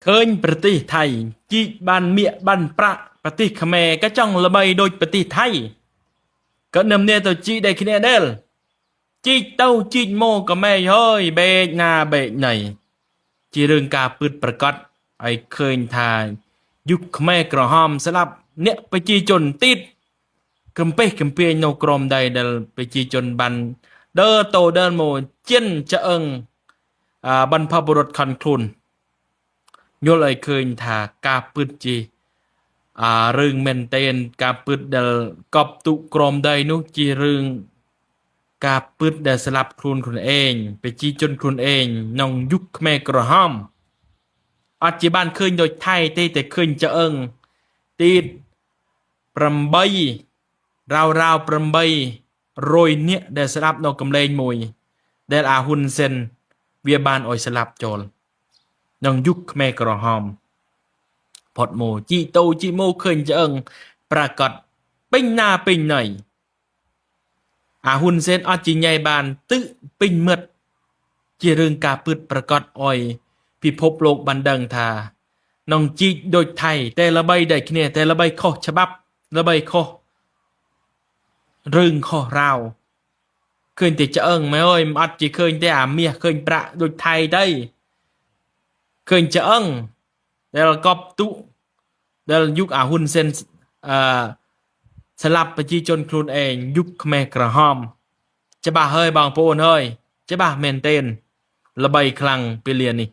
khơi bờ tì thầy chi ban mía ban pra bờ tì khmer cái trong là bay đôi bờ tì thầy cái nầm nè tao chi đây khi nè đel chi tao chi mô có mẹ hơi bê na bê này chi rừng cà bứt bật cọt ai khơi thà dục khmer cỏ hòm sẽ lập nèไปchi chồn tít cầm pe nô crom đây đelไปchi chồn ban đơ tổ đơn mồ chân chợ ưng ban pha bột khăn khuôn nhô lại khơi thà cà bứt chi rừng men tên cà bứt đel cọp tụ crom đây nút chi rừng ការពឹតដែលស្លាប់ខ្លួនខ្លួនឯងប្រជាជនខ្លួនឯងក្នុងយុគខ្មែរក្រហមអត់ជាបានឃើញដូចថៃទេតែឃើញឆ្អឹងទី8រៅ800នាក់ដែលស្លាប់នៅកំលែងមួយដែលអាហ៊ុនស៊ិនវាបានឲ្យស្លាប់ចូលក្នុងយុគខ្មែរក្រហមផុតម៉ូជីតូជីម៉ូឃើញឆ្អឹងប្រកាសពេញណាពេញណៃ ហ៊ុនស៊ិនអត់ជាញ៉ៃបានទិពេញមិត្តជារឿងការពឹតប្រកាសអុយពិភពលោកបានដឹងថានងជីកដូចថៃតែល្បីតែគ្នាតែល្បីខុសច្បាប់ល្បីខុសរឿងខុសរៅឃើញតែឆ្អឹងម៉ែអើយអត់ជាឃើញតែអាមាសឃើញប្រាក់ដូចថៃទេឃើញឆ្អឹងដែលកប់ទុដែលយុគអាហ៊ុនស៊ិនស្លាប់ប្រជាជនខ្លួនឯងយុគខ្មែរក្រហមច្បាស់ហើយបងប្អូនហើយច្បាស់មែនទែនល្បីខ្លាំងពេលលានេះ